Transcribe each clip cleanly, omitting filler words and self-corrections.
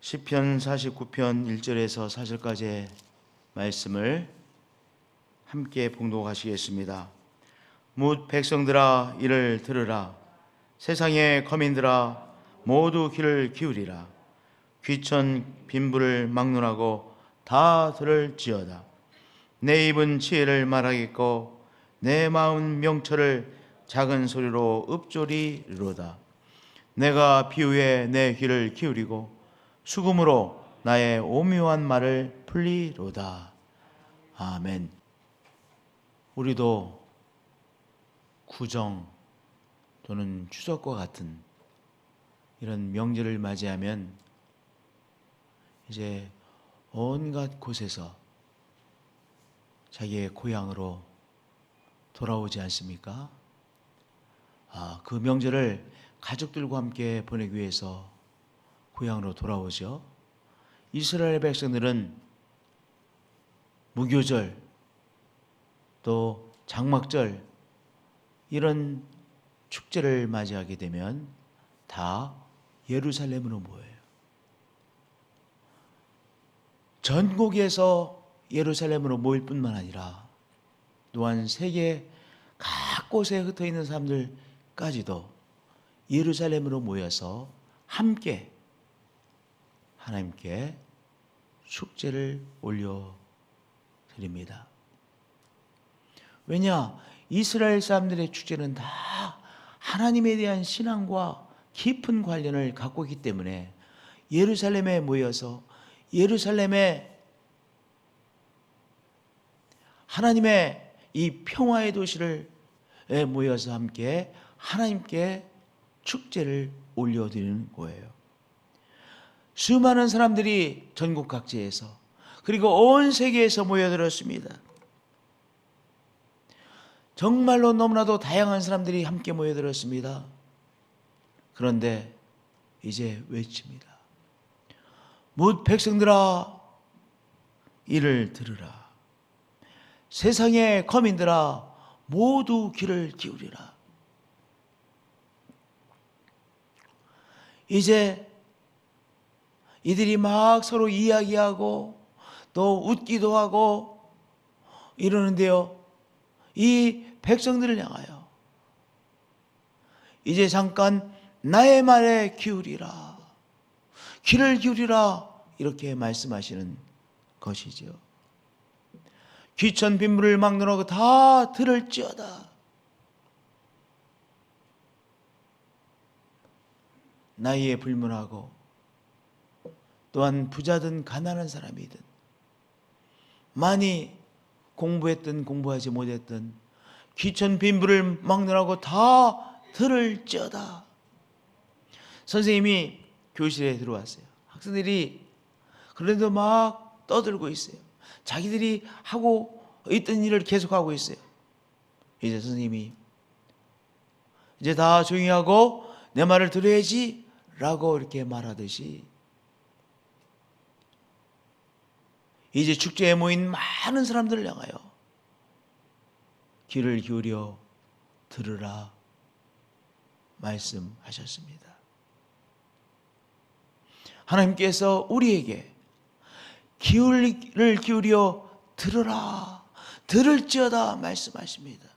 시편 49편 1절에서 4절까지의 말씀을 함께 봉독하시겠습니다. 뭇 백성들아 이를 들으라. 세상의 거민들아 모두 귀를 기울이라. 귀천 빈부를 막론하고 다 들을지어다. 내 입은 지혜를 말하겠고 내 마음 명철을 작은 소리로 읊조리로다. 내가 비유에 내 귀를 기울이고 수금으로 나의 오묘한 말을 풀리로다. 아멘. 우리도 구정 또는 추석과 같은 이런 명절을 맞이하면 이제 온갖 곳에서 자기의 고향으로 돌아오지 않습니까? 그 명절을 가족들과 함께 보내기 위해서 고향으로 돌아오죠. 이스라엘 백성들은 무교절 또 장막절 이런 축제를 맞이하게 되면 다 예루살렘으로 모여요. 전국에서 예루살렘으로 모일 뿐만 아니라 또한 세계 각 곳에 흩어 있는 사람들까지도 예루살렘으로 모여서 함께 하나님께 축제를 올려드립니다. 왜냐? 이스라엘 사람들의 축제는 다 하나님에 대한 신앙과 깊은 관련을 갖고 있기 때문에 예루살렘에 모여서 예루살렘에 하나님의 이 평화의 도시를 모여서 함께 하나님께 축제를 올려드리는 거예요. 수많은 사람들이 전국 각지에서 그리고 온 세계에서 모여들었습니다. 정말로 너무나도 다양한 사람들이 함께 모여들었습니다. 그런데 이제 외칩니다. 뭇 백성들아 이를 들으라. 세상의 거민들아 모두 귀를 기울이라. 이제 이들이 막 서로 이야기하고 또 웃기도 하고 이러는데요. 이 백성들을 향하여 이제 잠깐 나의 말에 기울이라. 귀를 기울이라. 이렇게 말씀하시는 것이죠. 귀천 빈부를 막론하고 다 들을지어다. 나이에 불문하고 또한 부자든 가난한 사람이든 많이 공부했든 공부하지 못했든 귀천 빈부를 막론하고 다 들을지어다. 선생님이 교실에 들어왔어요. 학생들이 그래도 막 떠들고 있어요. 자기들이 하고 있던 일을 계속하고 있어요. 이제 선생님이 이제 다 조용히 하고 내 말을 들어야지 라고 이렇게 말하듯이 이제 축제에 모인 많은 사람들을 향하여 귀를 기울여 들으라 말씀하셨습니다. 하나님께서 우리에게 귀를 기울여 들으라, 들을지어다 말씀하십니다.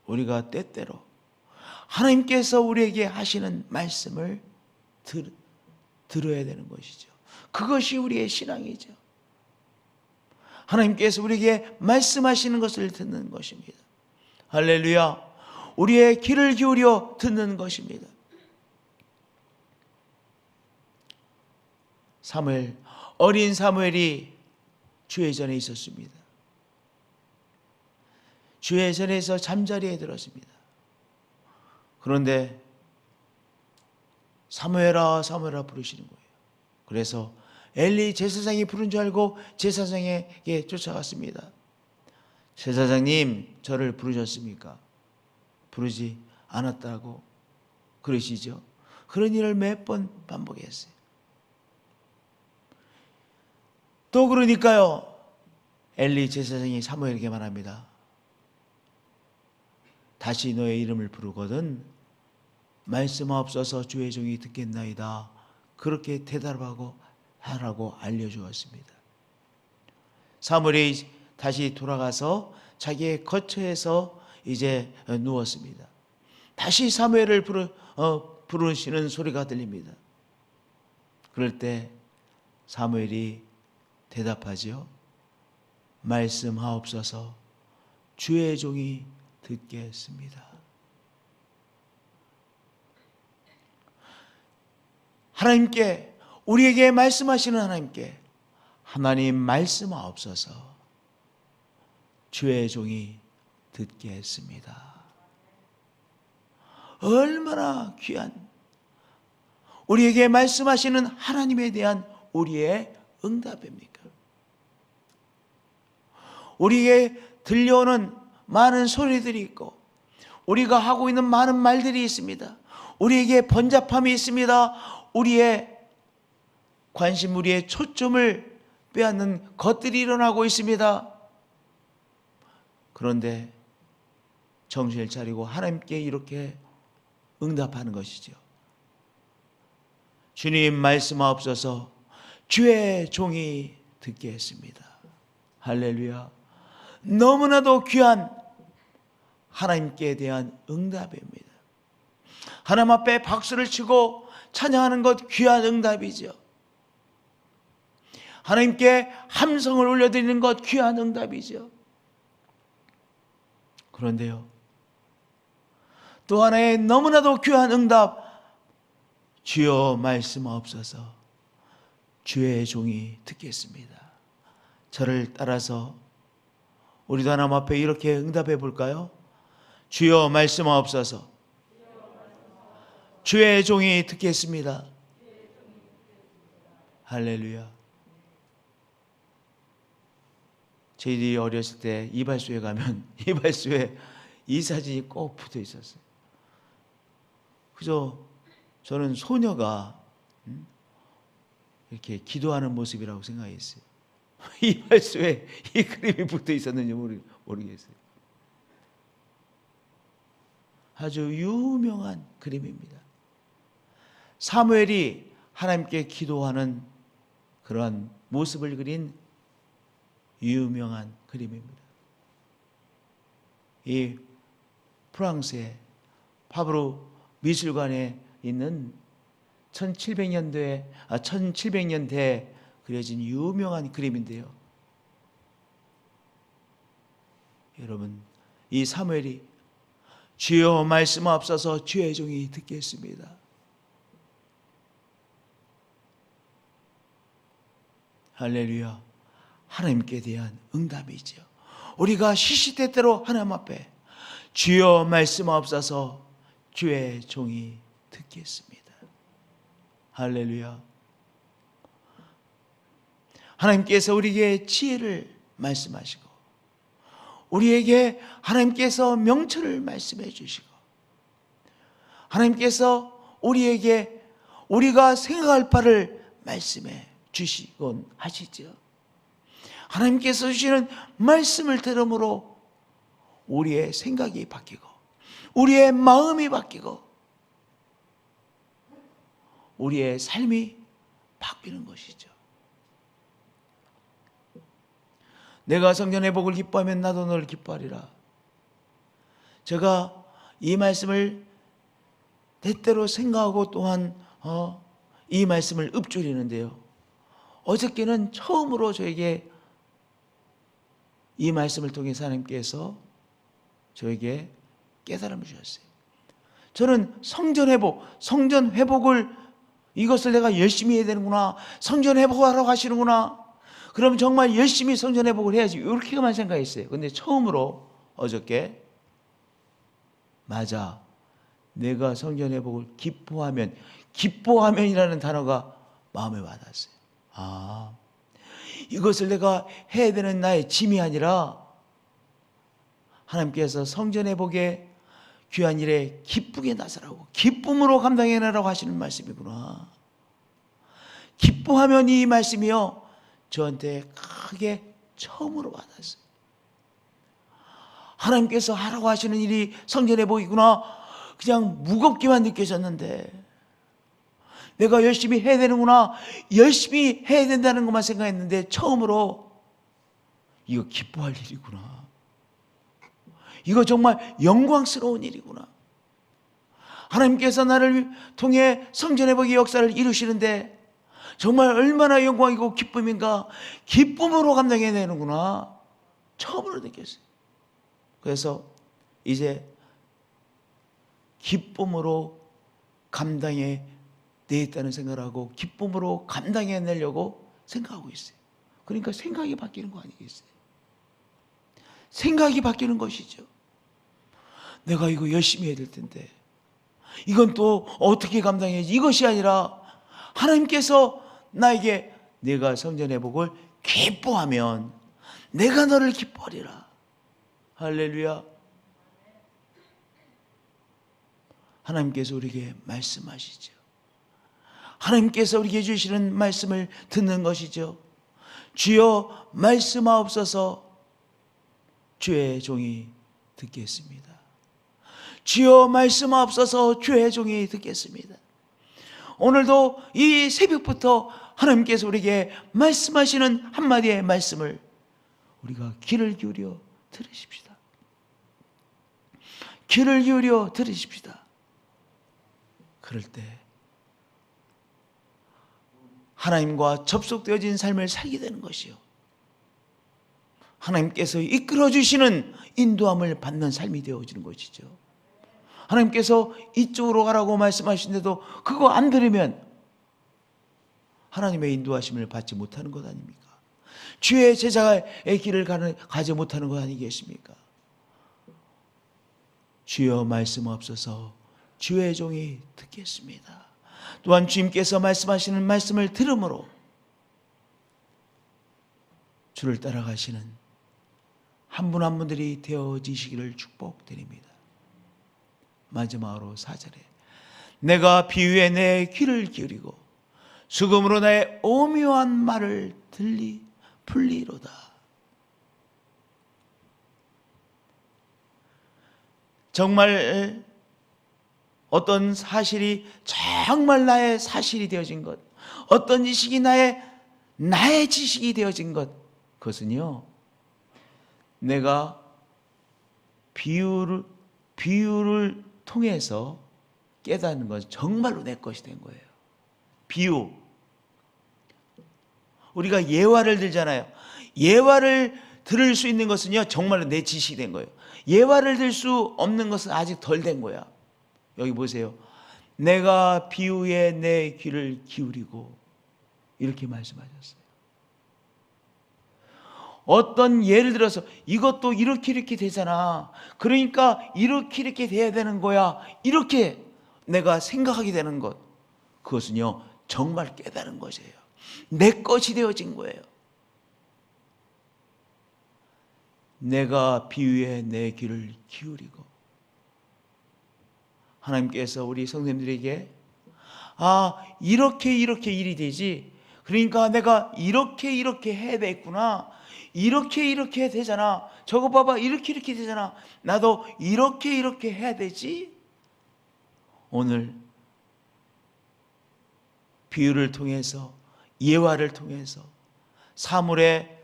우리가 때때로 하나님께서 우리에게 하시는 말씀을 들어야 되는 것이죠. 그것이 우리의 신앙이죠. 하나님께서 우리에게 말씀하시는 것을 듣는 것입니다. 할렐루야. 우리의 귀를 기울여 듣는 것입니다. 어린 사무엘이 주회전에 있었습니다. 주회전에서 잠자리에 들었습니다. 그런데 사무엘아 사무엘아 부르시는 거예요. 그래서 엘리 제사장이 부른 줄 알고 제사장에게 쫓아갔습니다. 제사장님 저를 부르셨습니까? 부르지 않았다고 그러시죠. 그런 일을 몇 번 반복했어요. 또 그러니까요. 엘리 제사장이 사무엘에게 말합니다. 다시 너의 이름을 부르거든 말씀하옵소서 주의 종이 듣겠나이다 그렇게 대답하고 하라고 알려주었습니다. 사무엘이 다시 돌아가서 자기의 거처에서 이제 누웠습니다. 다시 사무엘을 부르시는 소리가 들립니다. 그럴 때 사무엘이 대답하지요. 말씀하옵소서, 주의 종이 듣겠습니다. 하나님께, 우리에게 말씀하시는 하나님께, 하나님 말씀하옵소서, 주의 종이 듣겠습니다. 얼마나 귀한, 우리에게 말씀하시는 하나님에 대한 우리의 응답입니까? 우리에게 들려오는 많은 소리들이 있고 우리가 하고 있는 많은 말들이 있습니다. 우리에게 번잡함이 있습니다. 우리의 관심, 우리의 초점을 빼앗는 것들이 일어나고 있습니다. 그런데 정신을 차리고 하나님께 이렇게 응답하는 것이죠. 주님 말씀하옵소서, 주의 종이 듣겠습니다. 할렐루야. 너무나도 귀한 하나님께 대한 응답입니다. 하나님 앞에 박수를 치고 찬양하는 것 귀한 응답이죠. 하나님께 함성을 올려드리는 것 귀한 응답이죠. 그런데요, 또 하나의 너무나도 귀한 응답, 주여 말씀하옵소서, 주의 종이 듣겠습니다. 저를 따라서 우리도 하나님 앞에 이렇게 응답해 볼까요? 주여 말씀하옵소서, 주의 종이 듣겠습니다. 할렐루야. 저희들이 어렸을 때 이발소에 가면 이발소에 이 사진이 꼭 붙어 있었어요. 그저 저는 소녀가 이렇게 기도하는 모습이라고 생각했어요. 이발소에 이 그림이 붙어 있었는지 모르겠어요. 아주 유명한 그림입니다. 사무엘이 하나님께 기도하는 그러한 모습을 그린 유명한 그림입니다. 이 프랑스의 파브르 미술관에 있는 1700년대에 그려진 유명한 그림인데요. 여러분, 이 사무엘이 주여 말씀하옵소서, 주의 종이 듣겠습니다. 할렐루야. 하나님께 대한 응답이죠. 우리가 시시때때로 하나님 앞에 주여 말씀하옵소서, 주의 종이 듣겠습니다. 할렐루야. 하나님께서 우리에게 지혜를 말씀하시고 우리에게 하나님께서 명철을 말씀해 주시고 하나님께서 우리에게 우리가 생각할 바를 말씀해 주시곤 하시죠. 하나님께서 주시는 말씀을 들음으로 우리의 생각이 바뀌고 우리의 마음이 바뀌고 우리의 삶이 바뀌는 것이죠. 내가 성전의 복을 기뻐하면 나도 너를 기뻐하리라. 제가 이 말씀을 때때로 생각하고 또한 이 말씀을 읊조리는데요. 어저께는 처음으로 저에게 이 말씀을 통해서 하나님께서 저에게 깨달음을 주셨어요. 저는 성전 회복을 이것을 내가 열심히 해야 되는구나. 성전 회복하라고 하시는구나. 그럼 정말 열심히 성전 회복을 해야지. 이렇게만 생각했어요. 근데 처음으로 어저께 맞아. 내가 성전 회복을 기뻐하면이라는 단어가 마음에 와닿았어요. 아, 이것을 내가 해야 되는 나의 짐이 아니라 하나님께서 성전 회복의 귀한 일에 기쁘게 나서라고, 기쁨으로 감당해내라고 하시는 말씀이구나. 기뻐하면 이 말씀이요 저한테 크게 처음으로 와닿았어요. 하나님께서 하라고 하시는 일이 성전 회복이구나. 그냥 무겁게만 느껴졌는데 내가 열심히 해야 되는구나, 열심히 해야 된다는 것만 생각했는데 처음으로 이거 기뻐할 일이구나, 이거 정말 영광스러운 일이구나, 하나님께서 나를 통해 성전회복의 역사를 이루시는데 정말 얼마나 영광이고 기쁨인가, 기쁨으로 감당해야 되는구나 처음으로 느꼈어요. 그래서 이제 기쁨으로 감당해 내겠다는 생각을 하고 기쁨으로 감당해내려고 생각하고 있어요. 그러니까 생각이 바뀌는 거 아니겠어요? 생각이 바뀌는 것이죠. 내가 이거 열심히 해야 될 텐데 이건 또 어떻게 감당해야지, 이것이 아니라 하나님께서 나에게 내가 성전회복을 기뻐하면 내가 너를 기뻐하리라. 할렐루야. 하나님께서 우리에게 말씀하시죠. 하나님께서 우리에게 주시는 말씀을 듣는 것이죠. 주여 말씀하옵소서, 주의 종이 듣겠습니다. 주여 말씀하옵소서, 주의 종이 듣겠습니다. 오늘도 이 새벽부터 하나님께서 우리에게 말씀하시는 한마디의 말씀을 우리가 귀를 기울여 들으십시다. 귀를 기울여 들으십시다. 그럴 때 하나님과 접속되어진 삶을 살게 되는 것이요, 하나님께서 이끌어주시는 인도함을 받는 삶이 되어지는 것이죠. 하나님께서 이쪽으로 가라고 말씀하시는데도 그거 안 들으면 하나님의 인도하심을 받지 못하는 것 아닙니까? 주의 제자의 길을 가지 못하는 것 아니겠습니까? 주여 말씀하옵소서, 주의 종이 듣겠습니다. 또한 주님께서 말씀하시는 말씀을 들음으로 주를 따라가시는 한 분 한 분들이 되어지시기를 축복드립니다. 마지막으로 4절에 내가 비유에 내 귀를 기울이고 수금으로 나의 오묘한 말을 풀리로다. 정말 어떤 사실이 정말 나의 사실이 되어진 것, 어떤 지식이 나의 지식이 되어진 것, 그것은요, 내가 비유를 통해서 깨닫는 건 정말로 내 것이 된 거예요. 비유. 우리가 예화를 들잖아요. 예화를 들을 수 있는 것은요, 정말로 내 지식이 된 거예요. 예화를 들 수 없는 것은 아직 덜 된 거야. 여기 보세요. 내가 비유에 내 귀를 기울이고, 이렇게 말씀하셨어요. 어떤 예를 들어서 이것도 이렇게 되잖아, 그러니까 이렇게 돼야 되는 거야, 이렇게 내가 생각하게 되는 것, 그것은요 정말 깨달은 것이에요. 내 것이 되어진 거예요. 내가 비유에 내 귀를 기울이고, 하나님께서 우리 성도님들에게 이렇게 일이 되지, 그러니까 내가 이렇게 해야 되겠구나, 이렇게 되잖아, 저거 봐봐 이렇게 되잖아, 나도 이렇게 해야 되지. 오늘 비유를 통해서, 예화를 통해서, 사물의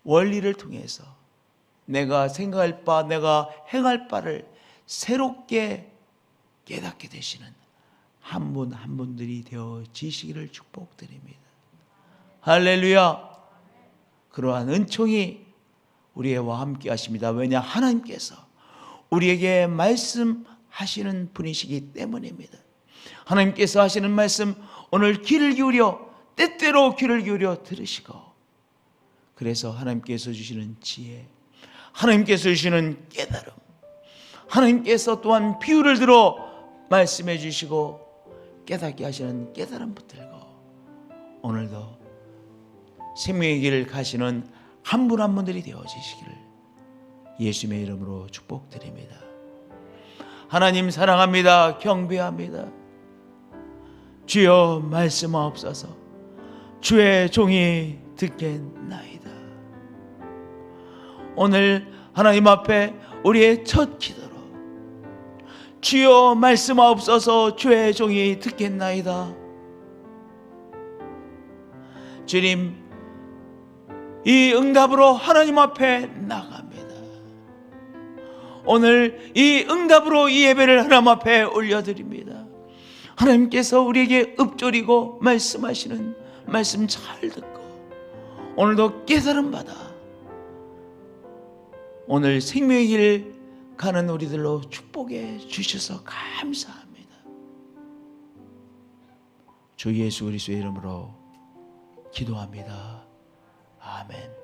원리를 통해서 내가 생각할 바, 내가 행할 바를 새롭게 깨닫게 되시는 한 분 한 분들이 되어지시기를 축복드립니다. 할렐루야. 그러한 은총이 우리와 함께 하십니다. 왜냐? 하나님께서 우리에게 말씀하시는 분이시기 때문입니다. 하나님께서 하시는 말씀, 오늘 귀를 기울여, 때때로 귀를 기울여 들으시고, 그래서 하나님께서 주시는 지혜, 하나님께서 주시는 깨달음, 하나님께서 또한 비유를 들어 말씀해 주시고 깨닫게 하시는 깨달음 붙들고, 오늘도 생명의 길을 가시는 한 분 한 분들이 되어지시기를 예수님의 이름으로 축복드립니다. 하나님 사랑합니다. 경배합니다. 주여 말씀하옵소서. 주의 종이 듣겠나이다. 오늘 하나님 앞에 우리의 첫 기도로 주여 말씀하옵소서, 주의 종이 듣겠나이다. 주님, 이 응답으로 하나님 앞에 나갑니다. 오늘 이 응답으로 이 예배를 하나님 앞에 올려드립니다. 하나님께서 우리에게 읊조리고 말씀하시는 말씀 잘 듣고 오늘도 깨달음 받아 오늘 생명의 길 가는 우리들로 축복해 주셔서 감사합니다. 주 예수 그리스도의 이름으로 기도합니다. 아멘.